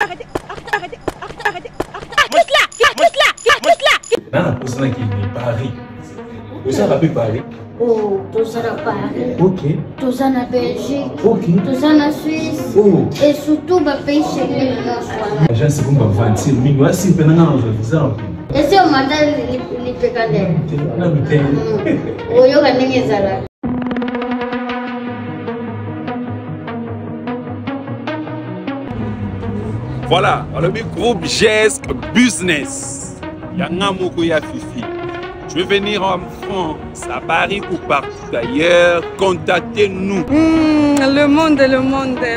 Nana kusana ki ni Paris. Usa rapi Paris. Oh, tous à Paris. Ok. Tous à la Belgique. Ok. Tous à la Suisse. Oh. Et surtout, ma pays chez nous. Agence kumba vanti mingi wasi penanga nzo. Et c'est au matin les pécadères. Na biten. Oh, yo gagne zala. Voilà, le groupe GESC Business. Yanga Moko ya Fifi. Je vais venir en France, à Paris ou partout ailleurs. Contactez-nous. Le monde.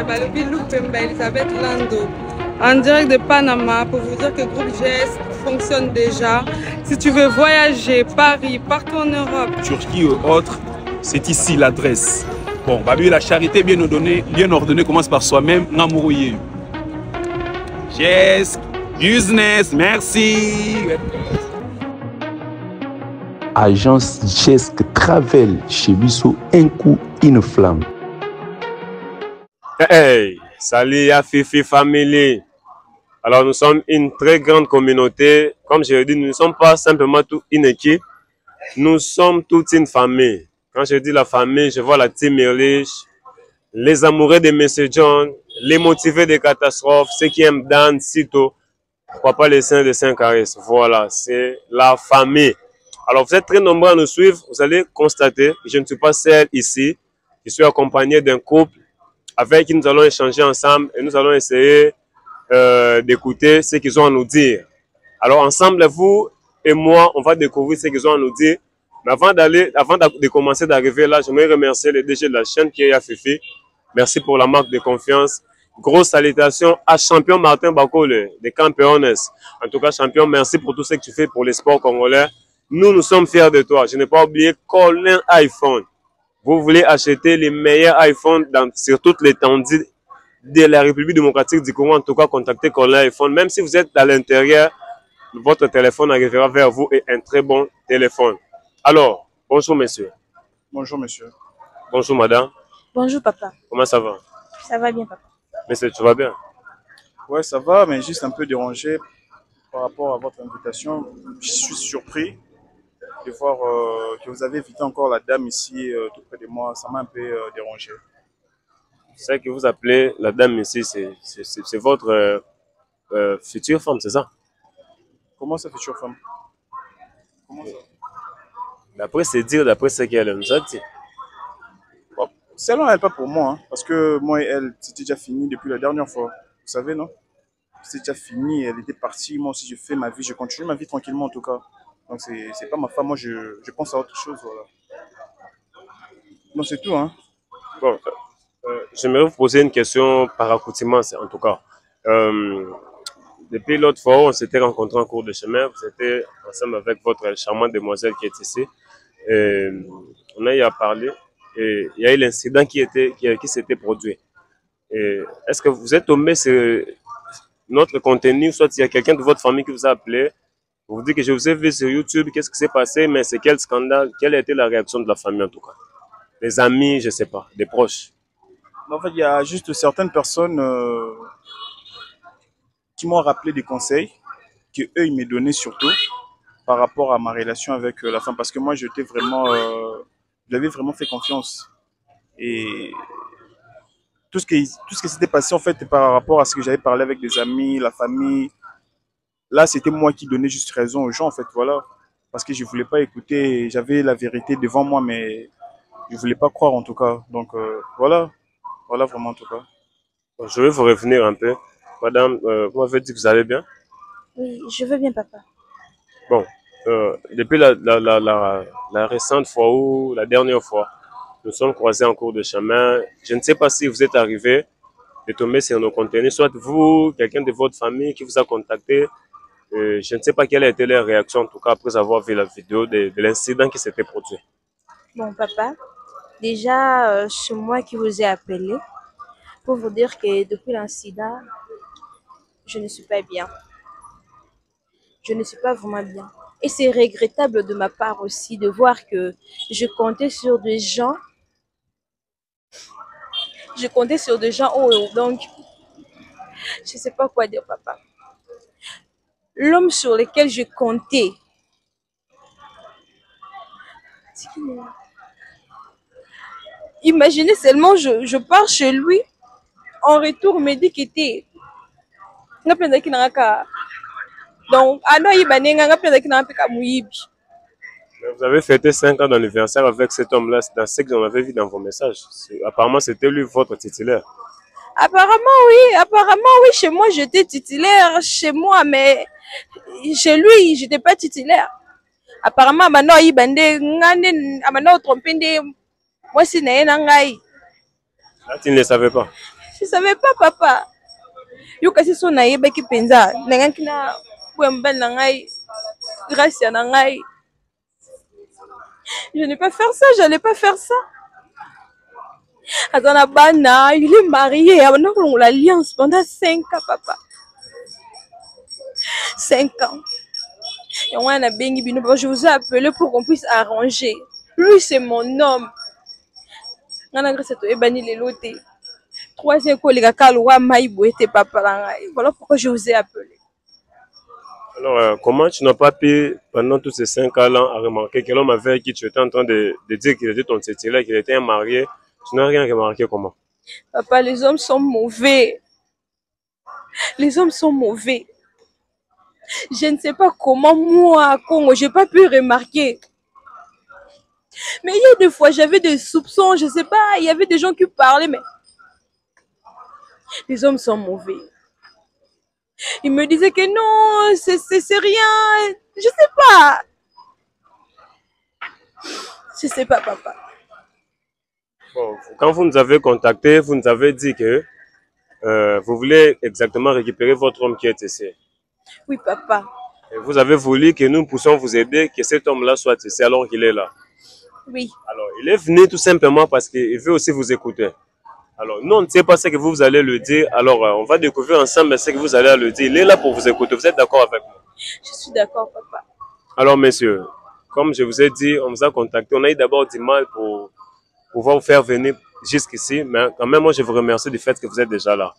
Bah, le Bilou Pemba, Elisabeth Lando. En direct de Panama pour vous dire que le groupe GESC fonctionne déjà. Si tu veux voyager, Paris, partout en Europe, Turquie ou autre, c'est ici l'adresse. Bon, bah, la charité bien ordonnée commence par soi-même. Namourouye. GESC Business, merci. Agence GESC Travel chez Bissot, un coup, une flamme. Hey, salut à Fifi Family. Alors nous sommes une très grande communauté. Comme je l'ai dit, nous ne sommes pas simplement toute une équipe. Nous sommes toute une famille. Quand je dis la famille, je vois la team Mirlich, les amoureux de Monsieur John, les motivés des catastrophes, ceux qui aiment Dan, Sito, pourquoi pas les saints de Saint-Caris. Voilà, c'est la famille. Alors vous êtes très nombreux à nous suivre. Vous allez constater que je ne suis pas seul ici. Je suis accompagné d'un couple avec qui nous allons échanger ensemble et nous allons essayer d'écouter ce qu'ils ont à nous dire. Alors ensemble, vous et moi, on va découvrir ce qu'ils ont à nous dire. Mais avant de commencer d'arriver là, j'aimerais remercier le DG de la chaîne qui est Fifi. Merci pour la marque de confiance. Grosse salutation à champion Martin Bakole des Campeones. En tout cas, champion, merci pour tout ce que tu fais pour les sports congolais. Nous sommes fiers de toi. Je n'ai pas oublié Colin iPhone. Vous voulez acheter les meilleurs iPhones sur toute l'étendue de la République démocratique du Congo. En tout cas, contactez Colin iPhone. Même si vous êtes à l'intérieur, votre téléphone arrivera vers vous et un très bon téléphone. Alors, bonjour monsieur. Bonjour monsieur. Bonjour madame. Bonjour papa. Comment ça va? Ça va bien papa. Monsieur, tu vas bien? Ouais, ça va, mais juste un peu dérangé par rapport à votre invitation. Je suis surpris de voir que vous avez invité encore la dame ici tout près de moi. Ça m'a un peu dérangé. C'est que vous appelez la dame ici, c'est votre future femme, c'est ça? Comment ça, future femme? Comment ça? D'après c'est dire, d'après ce qu'elle nous a dit. Bon, celle-là, elle pas pour moi, hein, parce que moi et elle, c'était déjà fini depuis la dernière fois. Vous savez, non? C'était déjà fini, elle était partie. Moi aussi, je fais ma vie, je continue ma vie tranquillement en tout cas. Donc, c'est pas ma femme. Moi, je pense à autre chose, voilà. Non, c'est tout, hein. Bon, j'aimerais vous poser une question par accoutumance, en tout cas. Depuis l'autre fois, on s'était rencontrés en cours de chemin. Vous étiez ensemble avec votre charmante demoiselle qui est ici. On a eu à parler et il y a eu l'incident qui s'était produit. Est-ce que vous êtes tombé sur notre contenu, soit il y a quelqu'un de votre famille qui vous a appelé, vous dit que je vous ai vu sur YouTube, qu'est-ce qui s'est passé, mais c'est quel scandale, quelle a été la réaction de la famille en tout cas? Les amis, je sais pas, des proches. En fait, il y a juste certaines personnes qui m'ont rappelé des conseils que eux ils m'ont donné surtout par rapport à ma relation avec la femme, parce que moi j'étais vraiment, j'avais vraiment fait confiance et tout ce qui s'était passé en fait par rapport à ce que j'avais parlé avec des amis, la famille. Là, c'était moi qui donnais juste raison aux gens en fait, voilà, parce que je voulais pas écouter, j'avais la vérité devant moi, mais je voulais pas croire en tout cas. Donc voilà vraiment en tout cas. Je vais vous revenir un peu. Madame, vous m'avez dit que vous allez bien? Oui, je veux bien papa. Bon, depuis la récente fois ou la dernière fois, nous sommes croisés en cours de chemin. Je ne sais pas si vous êtes arrivé de tomber sur nos contenus, soit vous, quelqu'un de votre famille qui vous a contacté. Je ne sais pas quelle a été leur réaction, en tout cas après avoir vu la vidéo de l'incident qui s'était produit. Bon papa, déjà c'est moi qui vous ai appelé pour vous dire que depuis l'incident, je ne suis pas bien. Je ne suis pas vraiment bien. Et c'est regrettable de ma part aussi de voir que je comptais sur des gens. Donc Je ne sais pas quoi dire, papa. L'homme sur lequel je comptais. Imaginez seulement, je pars chez lui. En retour, me dit qu'il était. Donc, Vous avez fêté 5 ans d'anniversaire avec cet homme-là, dans ce que j'en avais vu dans vos messages. Apparemment, c'était lui votre titulaire. Apparemment, oui, chez moi, j'étais titulaire, chez moi, mais chez lui, j'étais pas titulaire. Apparemment, maintenant, il bandé, trompé, moi, c'est Naïnangaï. Là, tu ne le savais pas. Je ne savais pas, papa. Yo kasi so na yeba ki penza nanganki na bwemba na ngai grâce na ngai. Je n'ai pas faire ça, j'allais pas faire ça. Attends, bana, il est marié, on a l'alliance pendant 5 ans, papa. 5 ans. Et on a bengi bino, je vous ai appelé pour qu'on puisse arranger. Lui, c'est mon homme. Nana grâce à toi, ebani les lotés. 3e collègue à Kaloua Maïbou était papa. Voilà pourquoi je vous ai appelé. Alors, comment tu n'as pas pu, pendant tous ces 5 ans-là, à remarquer que l'homme avec qui tu étais en train de dire qu'il était ton titulaire, qu'il était un marié, tu n'as rien remarqué comment? Papa, les hommes sont mauvais. Les hommes sont mauvais. Je ne sais pas comment, moi, à Congo, je n'ai pas pu remarquer. Mais il y a des fois, j'avais des soupçons, je ne sais pas, il y avait des gens qui parlaient, mais les hommes sont mauvais. Ils me disaient que non, c'est rien. Je sais pas. Je sais pas, papa. Bon, quand vous nous avez contacté, vous nous avez dit que vous voulez exactement récupérer votre homme qui est ici. Oui, papa. Et vous avez voulu que nous puissions vous aider, que cet homme-là soit ici alors qu'il est là. Oui. Alors, il est venu tout simplement parce qu'il veut aussi vous écouter. Alors, nous, on ne sait pas ce que vous allez le dire. Alors, on va découvrir ensemble ce que vous allez le dire. Il est là pour vous écouter. Vous êtes d'accord avec moi? Je suis d'accord, papa. Alors, messieurs, comme je vous ai dit, on vous a contacté. On a eu d'abord du mal pour pouvoir vous faire venir jusqu'ici. Mais quand même, moi, je vous remercie du fait que vous êtes déjà là.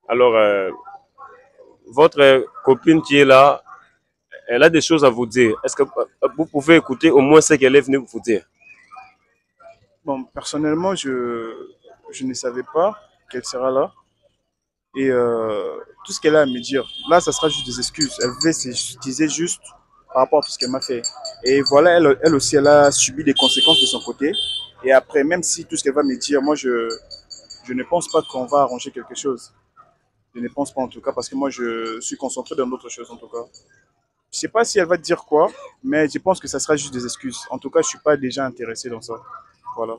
Alors, votre copine qui est là, elle a des choses à vous dire. Est-ce que vous pouvez écouter au moins ce qu'elle est venue vous dire? Bon, personnellement, je ne savais pas qu'elle sera là. Et tout ce qu'elle a à me dire, là, ça sera juste des excuses. Elle veut s'excuser juste par rapport à tout ce qu'elle m'a fait. Et voilà, elle aussi, elle a subi des conséquences de son côté. Et après, même si tout ce qu'elle va me dire, moi, je ne pense pas qu'on va arranger quelque chose. Je ne pense pas en tout cas, parce que moi, je suis concentré dans d'autres choses en tout cas. Je ne sais pas si elle va dire quoi, mais je pense que ça sera juste des excuses. En tout cas, je ne suis pas déjà intéressé dans ça. Voilà.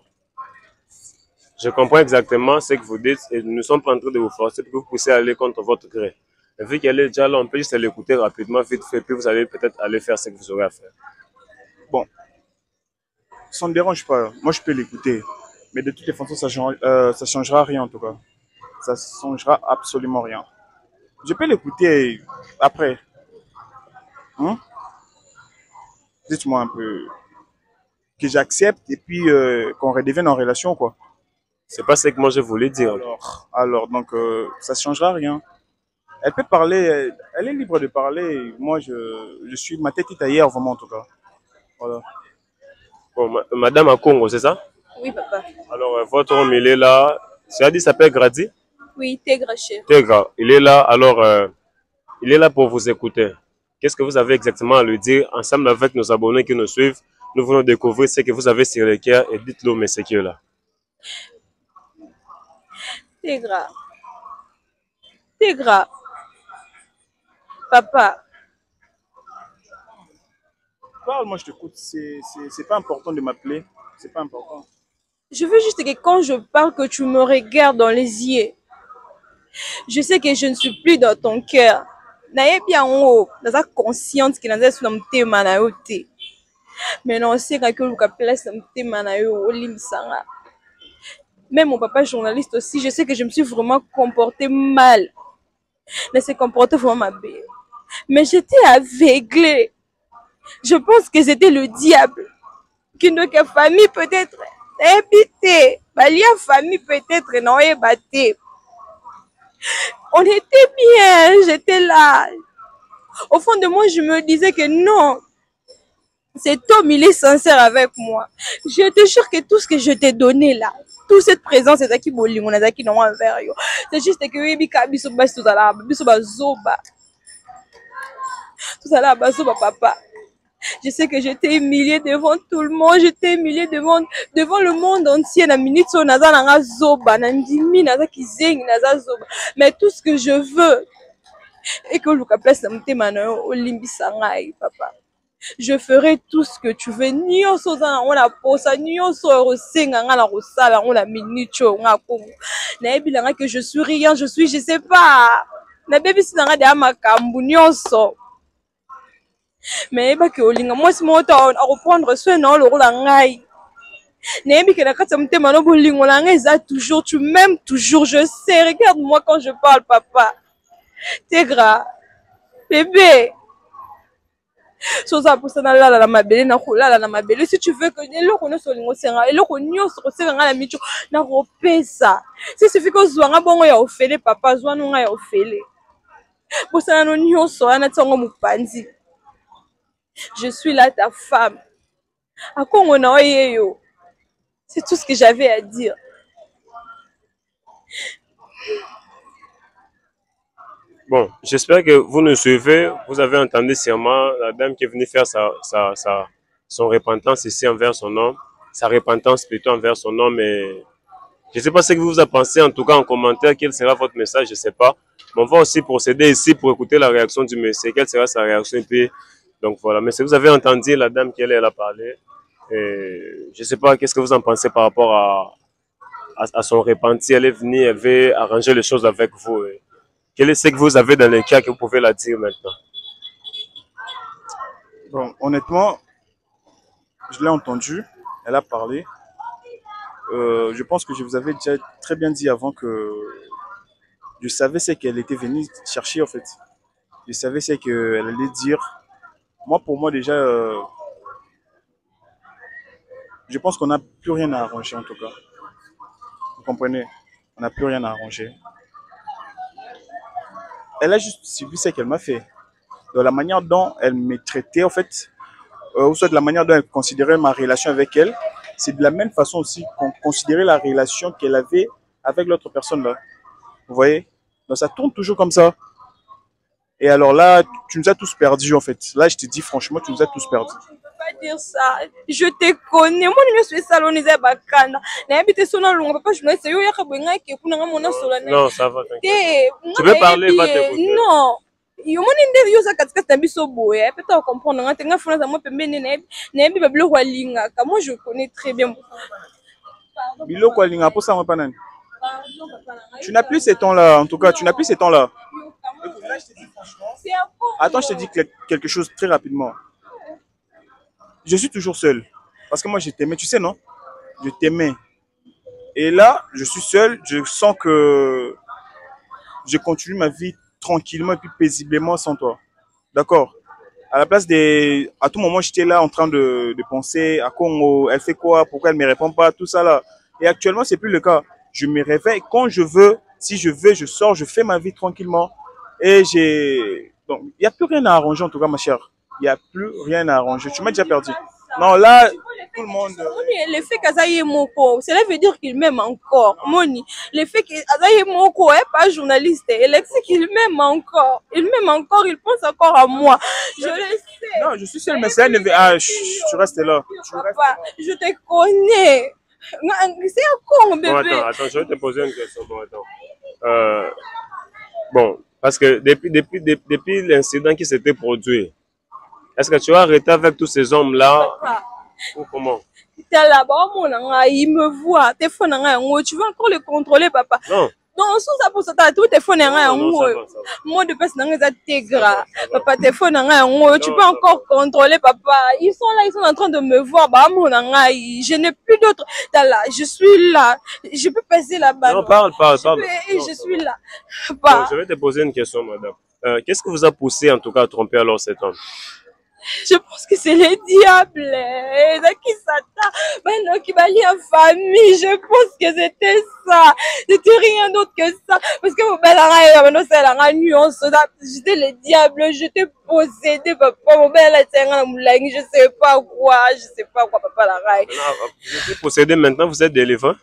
Je comprends exactement ce que vous dites et nous sommes en train de vous forcer pour que vous puissiez aller contre votre gré. Et vu qu'elle est déjà là, on peut juste l'écouter rapidement, vite fait, puis vous allez peut-être aller faire ce que vous aurez à faire. Bon, ça ne me dérange pas. Moi, je peux l'écouter. Mais de toutes les façons, ça changera rien en tout cas. Ça ne changera absolument rien. Je peux l'écouter après. Hein? Dites-moi un peu. Que j'accepte et puis qu'on redevienne en relation, quoi. C'est pas ce que moi je voulais dire. Alors donc, ça ne changera rien. Elle peut parler, elle est libre de parler. Moi, je suis, ma tête est ailleurs, vraiment, en tout cas. Voilà. Bon, Madame Akongo, c'est ça? Oui, papa. Alors, votre homme, il est là. Tu as dit, ça s'appelle Grady? Oui, Tegra, chef. Tegra, il est là. Alors, il est là pour vous écouter. Qu'est-ce que vous avez exactement à lui dire? Ensemble avec nos abonnés qui nous suivent, nous voulons découvrir ce que vous avez sur le cœur et dites-le, mais c'est qui est là. Tegra. Tegra. Papa. Parle, moi je t'écoute. C'est pas important de m'appeler. C'est pas important. Je veux juste que quand je parle, que tu me regardes dans les yeux. Je sais que je ne suis plus dans ton cœur. Naye bien en haut, dans sa conscience qui n'a pas été manayoti. Mais non, c'est que le place n'a été manayoti. Même mon papa journaliste aussi, je sais que je me suis vraiment comportée mal. Mais c'est comporté vraiment mal. Mais j'étais aveuglée. Je pense que c'était le diable. Que notre famille peut-être habitée. La famille peut-être non ébattée. On était bien, j'étais là. Au fond de moi, je me disais que non. Cet homme, il est sincère avec moi. Je te jure que tout ce que je t'ai donné là, toute cette présence, c'est qui boling, on a qui non envers yo. C'est juste que oui, bika biso bas tout ça là, biso bazoba. Tout ça là, bazoba papa. Je sais que j'étais humiliée devant tout le monde, j'étais humiliée devant le monde entier. Na minute so naza nanga zoba, na ndimi naza kizengi naza zoba. Mais tout ce que je veux, et que Luka place na mutema na yo olimbisa ngai papa. Je ferai tout ce que tu veux. Nyonso za on la posa, nyonso rosenga nga na rosala on la minute nga ko. Na ebilanga que je suis rien, je sais pas. Na baby sinanga de amakambu nyonso. Mais ba ke olinga moi si mo ta a reprendre soin na le rôle ngai. Na ebi ke na kata mutema no bolingo la ngai za toujours, tu m'aimes toujours, je sais. Regarde-moi quand je parle papa. T'es gras. Bébé. Soza posana lala na mabele na kolala na mabele si tu veux que eloko no solingo senga eloko nyonso ko senga na micho na kopesa si suffit ko zwanga bongo ya ofele papa zwanu nga ya ofele posana no nyonso ana tongo mupanzi. Je suis là ta femme a kongo na oyeyo. C'est tout ce que j'avais à dire. Bon, j'espère que vous nous suivez. Vous avez entendu sûrement la dame qui est venue faire son repentance ici envers son homme. Sa repentance plutôt envers son homme. Et je ne sais pas ce que vous avez pensé, en tout cas en commentaire, quel sera votre message, je ne sais pas. Mais on va aussi procéder ici pour écouter la réaction du monsieur. Quelle sera sa réaction et puis, donc voilà. Mais si vous avez entendu la dame qui elle a parlé, et je ne sais pas qu'est-ce que vous en pensez par rapport à son repenti. Elle est venue, elle veut arranger les choses avec vous. Et quel est ce que vous avez dans les cas que vous pouvez la dire maintenant? Bon, honnêtement, je l'ai entendu, elle a parlé. Je pense que je vous avais déjà très bien dit avant que je savais ce qu'elle était venue chercher en fait. Je savais ce qu'elle allait dire. Moi, pour moi déjà, je pense qu'on n'a plus rien à arranger en tout cas. Vous comprenez? On n'a plus rien à arranger. Elle a juste suivi ce qu'elle m'a fait. De la manière dont elle me traitait, en fait, ou soit de la manière dont elle considérait ma relation avec elle, c'est de la même façon aussi qu'on considérait la relation qu'elle avait avec l'autre personne là. Vous voyez? Donc ça tourne toujours comme ça. Et alors là, tu nous as tous perdus en fait. Là, je te dis franchement, tu nous as tous perdus. Pas dire ça, je te connais. Moi, je suis salonisé bakana. N'habite sona longa papa, je me sais yo ya kabwenga ke kuna ngamona solana. Non, ça va t'inquiète. Tu veux parler, va t'écouter. Non. Yo moni nde yo za katika biso boye, peut-être comprendre nga tenga fona za mo pembeni na bi bablo walinga. Moi je connais très bien. Biloko walinga pour ça moi pas nani. Tu n'as plus ces temps là, en tout cas, tu n'as plus ces temps là. Là, je te dis franchement. Attends, je te dis quelque chose très rapidement. Je suis toujours seul. Parce que moi, je t'aimais, tu sais, non? Je t'aimais. Et là, je suis seul. Je sens que je continue ma vie tranquillement et puis paisiblement sans toi. D'accord? À la place des... À tout moment, j'étais là en train de penser à Congo. Elle fait quoi? Pourquoi elle ne me répond pas? Tout ça là. Et actuellement, c'est plus le cas. Je me réveille quand je veux. Si je veux, je sors. Je fais ma vie tranquillement. Et j'ai... Donc, il n'y a plus rien à arranger en tout cas, ma chère. Il n'y a plus rien à arranger. Tu m'as déjà perdu. Non, là, tout le monde... Le fait qu'Azaïe Moko, cela veut dire qu'il m'aime encore. Moni, le fait qu'Azaïe Moko n'est pas journaliste, elle sait qu'il m'aime encore. Il m'aime encore, il pense encore à moi. Je le sais. Non, je suis seule, mais c'est... Ah, tu restes là. Papa, je te connais. C'est un con, bébé. Bon, attends, je vais te poser une question. Bon, attends. Bon, parce que depuis l'incident qui s'était produit, est-ce que tu as arrêté avec tous ces hommes-là? Ou comment? Là-bas, il me voit. Tu veux encore le contrôler, papa? Non. Non, sous ça pour ça, tout téléphone moi de personne t'es gras. Papa, téléphone tu peux encore contrôler, papa. Ils sont là, ils sont en train de me voir. Bah, je n'ai plus d'autres. Je suis là. Je peux passer là-bas. Non, parle. Je suis là. Bon, je vais te poser une question, madame. Qu'est-ce qui vous a poussé, en tout cas, à tromper alors cet homme? Je pense que c'est les diables. Qui s'attend. Maintenant, qui va lier en famille. Je pense que c'était ça. C'était rien d'autre que ça. Parce que mon bel maintenant, c'est la nuance. J'étais les diables. J'étais possédée, papa. Mon bel je sais pas quoi. Je sais pas quoi, papa, la raille. Vous êtes possédé maintenant, vous êtes des éléphants?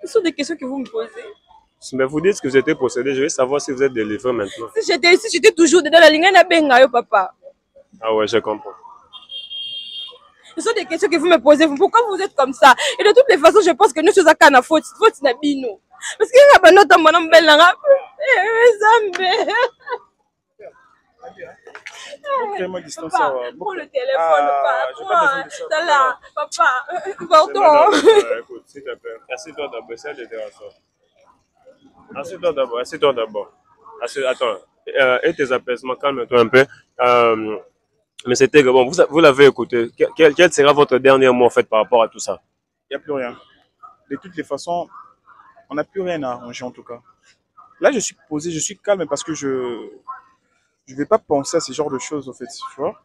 Ce sont des questions que vous me posez. Mais vous dites que vous étiez possédé, je veux savoir si vous êtes des éléphants maintenant. Si j'étais toujours dans la ligne, papa. Ah ouais, je comprends. Ce sont des questions que vous me posez. Pourquoi vous êtes comme ça? Et de toutes les façons, je pense que nous sommes à Cana faute. Faute n'a bino. Parce qu'il y a un autre mon bel Prends le téléphone, papa. Papa, pardon. Écoute, s'il te plaît, assieds-toi d'abord, essaie de te rasseoir. Assieds-toi d'abord, assieds-toi d'abord. Attends, et tes apaisements, calme-toi un peu. Mais c'était bon, vous l'avez écouté. Quel sera votre dernier mot en fait par rapport à tout ça? Il n'y a plus rien. De toutes les façons, on n'a plus rien à arranger en tout cas. Là, je suis posé, je suis calme parce que je ne vais pas penser à ce genre de choses en fait, tu vois.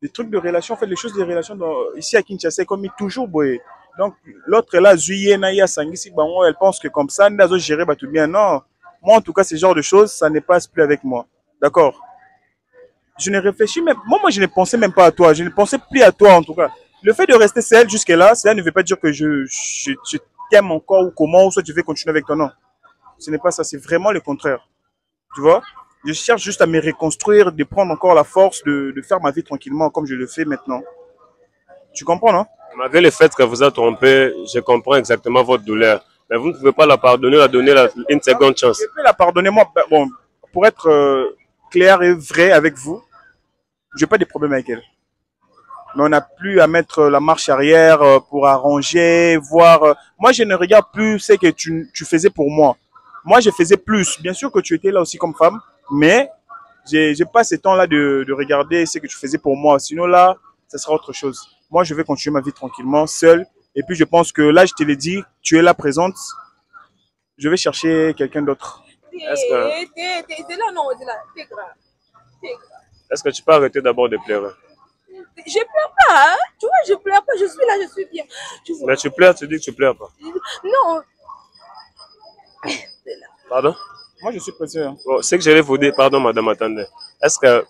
Des trucs de relation, en fait, les choses de relation ici à Kinshasa, comme toujours boy. Donc l'autre là, Zuye Naya Sangisi, elle pense que comme ça, nous gérer tout bien. Non, moi en tout cas, ce genre de choses, ça ne passe plus avec moi. D'accord? Je ne réfléchis même, moi je ne pensais même pas à toi, je ne pensais plus à toi en tout cas. Le fait de rester seul jusque-là, cela ne veut pas dire que je t'aime encore ou comment, ou soit tu veux continuer avec toi, non. Ce n'est pas ça, c'est vraiment le contraire. Tu vois? Je cherche juste à me reconstruire, de prendre encore la force de faire ma vie tranquillement comme je le fais maintenant. Tu comprends, non? Malgré le fait que vous êtes trompé, je comprends exactement votre douleur. Mais vous ne pouvez pas la pardonner, la donner une seconde chance. Je peux la pardonner, moi, bon, pour être clair et vrai avec vous, je n'ai pas de problème avec elle. Mais on n'a plus à mettre la marche arrière pour arranger, voir. Moi, je ne regarde plus ce que tu faisais pour moi. Moi, je faisais plus. Bien sûr que tu étais là aussi comme femme, mais j'ai pas ce temps-là de regarder ce que tu faisais pour moi. Sinon, là, ça sera autre chose. Moi, je vais continuer ma vie tranquillement, seul. Et puis, je pense que là, je te l'ai dit, tu es là présente. Je vais chercher quelqu'un d'autre. Est-ce que tu peux arrêter d'abord de pleurer? Je pleure pas, hein? Tu vois, je pleure pas, je suis là, je suis bien. Mais tu pleures, tu dis que tu pleures pas. Non. Pardon? Moi, je suis pressé. Hein. Bon, ce que j'allais vous dire, pardon, madame, attendez. Est-ce que,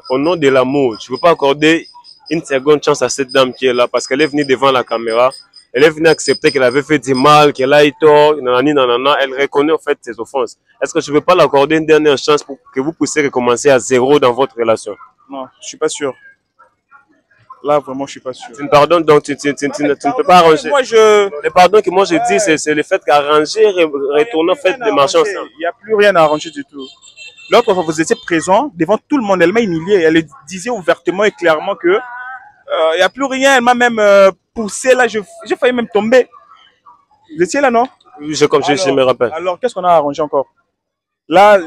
au nom de l'amour, tu ne peux pas accorder une seconde chance à cette dame qui est là parce qu'elle est venue devant la caméra, elle est venue accepter qu'elle avait fait du mal, qu'elle a eu tort, nanana, elle reconnaît en fait ses offenses. Est-ce que tu ne veux pas l'accorder une dernière chance pour que vous puissiez recommencer à zéro dans votre relation? Non, je ne suis pas sûr. Là, vraiment, je ne suis pas sûr. Tu me pardonnes, donc tu ne peux pas arranger. Moi, le pardon que moi je dis, c'est le fait qu'arranger, retourner en fait de marcher ensemble. Il n'y a plus rien à arranger du tout. L'autre fois, vous étiez présent devant tout le monde, elle m'a humilié. Elle disait ouvertement et clairement que il n'y a plus rien. Elle m'a même poussé là, j'ai failli même tomber. Vous étiez là, non? Oui, je me rappelle. Alors, qu'est-ce qu'on a arrangé encore? Là,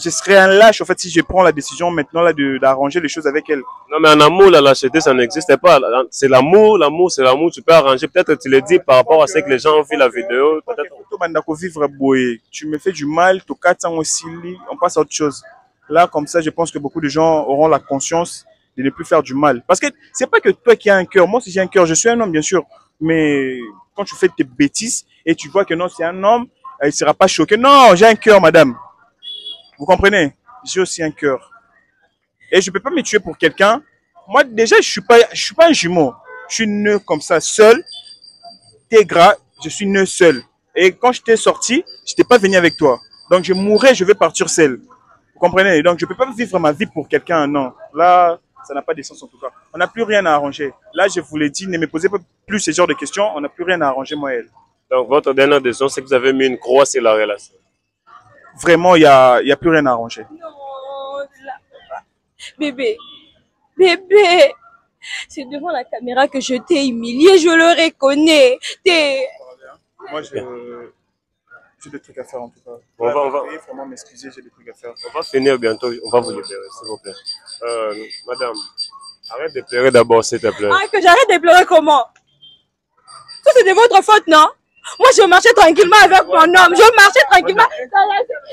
je serais un lâche en fait si je prends la décision maintenant là d'arranger les choses avec elle. Non mais en amour, la lâcheté, ça n'existe pas. C'est l'amour, c'est l'amour. Tu peux arranger. Peut-être tu le dis par rapport à ce que les gens ont vu la vidéo. Tu me fais du mal, on passe à autre chose. Là, comme ça, je pense que beaucoup de gens auront la conscience de ne plus faire du mal. Parce que c'est pas que toi qui as un cœur. Moi aussi j'ai un cœur. Je suis un homme bien sûr. Mais quand tu fais tes bêtises et tu vois que non, c'est un homme, il ne sera pas choqué. Non, j'ai un cœur, madame. Vous comprenez? J'ai aussi un cœur. Et je ne peux pas me tuer pour quelqu'un. Moi, déjà, je suis pas un jumeau. Je suis né comme ça, seul. T'es gras, je suis né seul. Et quand je t'ai sorti, je n'étais pas venu avec toi. Donc, je mourrais, je vais partir seul. Vous comprenez? Donc, je ne peux pas vivre ma vie pour quelqu'un, non. Là, ça n'a pas de sens en tout cas. On n'a plus rien à arranger. Là, je vous l'ai dit, ne me posez pas plus ce genre de questions. On n'a plus rien à arranger, moi et elle. Donc, votre dernière décision, c'est que vous avez mis une croix sur la relation. Vraiment, il y a plus rien à arranger. Non, là, bébé, c'est devant la caméra que je t'ai humilié, je le reconnais. Moi, j'ai des trucs à faire en tout cas. On va vraiment m'excuser, j'ai des trucs à faire. On va finir bientôt, on va vous libérer, s'il vous plaît. Madame, arrête de pleurer d'abord, s'il te plaît. Ah, que j'arrête de pleurer comment? Ça, c'est de votre faute, non? Moi, je marchais tranquillement avec mon homme. Je marchais tranquillement.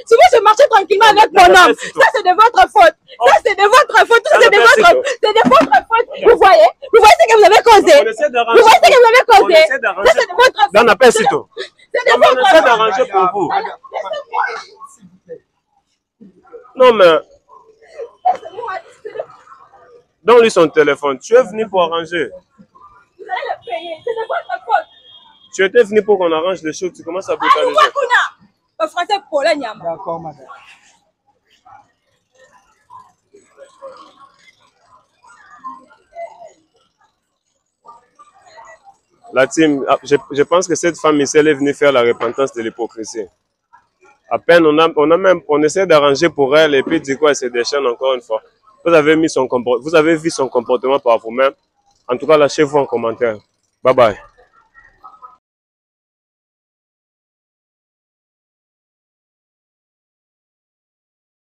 Si moi, je marchais tranquillement avec mon homme, ça, c'est de votre faute. Ça, c'est de votre faute. Tout c'est de votre faute. C'est de votre faute. Vous voyez ce que vous avez causé. Vous voyez ce que vous avez causé. Ça, c'est de votre faute. Dans appel, c'est tout. C'est de votre faute. On essaie d'arranger pour vous. Non, mais... Donne-lui son téléphone. Tu es venu pour arranger. Vous allez le payer. C'est de votre faute. Tu étais venu pour qu'on arrange les choses. Tu commences à brutaliser. Le français pour la nyama. D'accord, madame. La team, je pense que cette femme ici, elle est venue faire la repentance de l'hypocrisie. À peine, on essaie d'arranger pour elle et puis du coup, elle se déchaîne encore une fois. Vous avez vu son comportement par vous-même. En tout cas, lâchez-vous en commentaire. Bye bye.